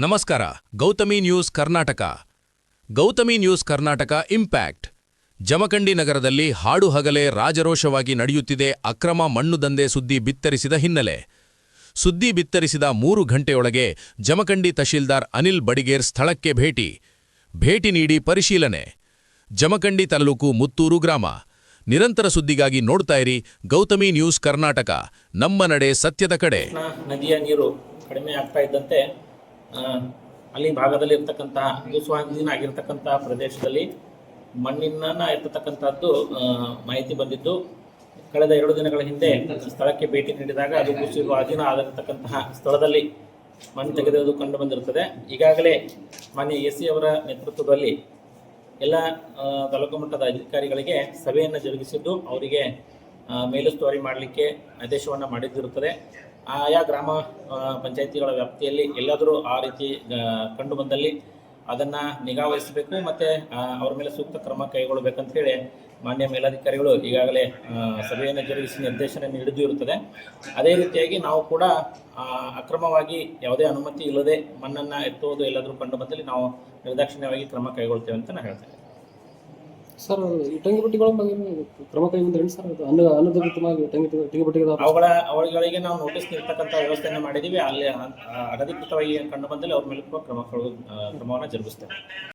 ನಮಸ್ಕಾರ. Gautami news Karnataka impact. Jamkhandi ನಗರದಲ್ಲಿ ಹಾಡು ಹಗಲೇ ರಾಜರೋಷವಾಗಿ ನಡೆಯುತ್ತಿದೆ ಅಕ್ರಮ ಮಣ್ಣು ದಂಧೆ ಸುದ್ದಿ ಬಿತ್ತರಿಸಿದ ಹಿನ್ನೆಲೆ. ಸುದ್ದಿ ಬಿತ್ತರಿಸಿದ 3 ಗಂಟೆಯೊಳಗೆ ಜಮಖಂಡಿ ತಹಶೀಲ್ದಾರ್ ಅನಿಲ್ ಬಡಿಗೇರ್ ಸ್ಥಳಕ್ಕೆ ಭೇಟಿ ನೀಡಿ ಪರಿಶೀಲನೆ. ಜಮಖಂಡಿ ತಾಲೂಕು ಮುತ್ತೂರು ಗ್ರಾಮ. ನಿರಂತರ ಸುದ್ದಿಗಾಗಿ ನೋಡ್ತಾ ಇರಿ ಗೌತಮಿ ನ್ಯೂಸ್ ಕರ್ನಾಟಕ, ನಮ್ಮ ನಡೆ ಸತ್ಯದ ಕಡೆ. ನದಿಯ ನೀರು ಕಡಿಮೆ ಆಗ್ತಾ ಇದ್ದಂತೆ ಅಲ್ಲಿ ಭಾಗದಲ್ಲಿ ಇರ್ತಕ್ಕಂತಹ ಭೂಸ್ವಾಧೀನ ಆಗಿರ್ತಕ್ಕಂತಹ ಪ್ರದೇಶದಲ್ಲಿ ಮಣ್ಣಿನ ಎತ್ತತಕ್ಕಂಥದ್ದು ಮಾಹಿತಿ ಬಂದಿದ್ದು, ಕಳೆದ 2 ದಿನಗಳ ಹಿಂದೆ ಸ್ಥಳಕ್ಕೆ ಭೇಟಿ ನೀಡಿದಾಗ ಅದು ಭೂಸ್ವಾಧೀನ ಆಗಿರತಕ್ಕಂತಹ ಸ್ಥಳದಲ್ಲಿ ಮಣ್ಣು ತೆಗೆದುವುದು ಕಂಡು ಬಂದಿರುತ್ತದೆ. ಈಗಾಗಲೇ ಮಾನ್ಯ AC ಅವರ ನೇತೃತ್ವದಲ್ಲಿ ಎಲ್ಲ ತಾಲೂಕು ಮಟ್ಟದ ಅಧಿಕಾರಿಗಳಿಗೆ ಸಭೆಯನ್ನು ಜರುಗಿಸಿದ್ದು ಅವರಿಗೆ ಮೇಲುಸ್ತುವಾರಿ ಮಾಡಲಿಕ್ಕೆ ಆದೇಶವನ್ನು ಮಾಡಿದ್ದಿರುತ್ತದೆ. ಆಯಾ ಗ್ರಾಮ ಪಂಚಾಯಿತಿಗಳ ವ್ಯಾಪ್ತಿಯಲ್ಲಿ ಎಲ್ಲಾದರೂ ಆ ರೀತಿ ಕಂಡು ಬಂದಲ್ಲಿ ಅದನ್ನು ನಿಗಾ ವಹಿಸಬೇಕು ಮತ್ತು ಅವರ ಮೇಲೆ ಸೂಕ್ತ ಕ್ರಮ ಕೈಗೊಳ್ಳಬೇಕಂತ ಹೇಳಿ ಮಾನ್ಯ ಮೇಲಧಿಕಾರಿಗಳು ಈಗಾಗಲೇ ಸಭೆಯನ್ನು ಜರುಗಿಸಿ ನಿರ್ದೇಶನ ನೀಡಿದ್ದು ಇರುತ್ತದೆ. ಅದೇ ರೀತಿಯಾಗಿ ನಾವು ಕೂಡ ಅಕ್ರಮವಾಗಿ ಯಾವುದೇ ಅನುಮತಿ ಇಲ್ಲದೆ ಮಣ್ಣನ್ನು ಎತ್ತುವುದು ಎಲ್ಲಾದರೂ ಕಂಡು ಬಂದಲ್ಲಿ ನಾವು ನಿರ್ದಾಕ್ಷಿಣ್ಯವಾಗಿ ಕ್ರಮ ಕೈಗೊಳ್ತೇವೆ ಅಂತ ನಾನು ಹೇಳ್ತೇನೆ. ಸರ್, ಇಟ್ಟಂಗಿ ಬಟ್ಟಿಗಳ ಕ್ರಮ ಕೈಗೊಂಡ್ರೇನು ಸರ್? ಅನಧಿಕೃತವಾಗಿ ಇಟ್ಟಂಗಿ ಬಟ್ಟಿಗೆ ಅವುಗಳಿಗೆ ನಾವು ನೋಟಿಸ್ ನೀಡ್ತಕ್ಕಂಥ ವ್ಯವಸ್ಥೆಯನ್ನು ಮಾಡಿದ್ದೀವಿ. ಅಲ್ಲಿ ಅನಧಿಕೃತವಾಗಿ ಕಂಡು ಬಂದಲ್ಲಿ ಅವ್ರ ಮೇಲೆ ಕ್ರಮವನ್ನು ಜರುಗಿಸ್ತೇವೆ.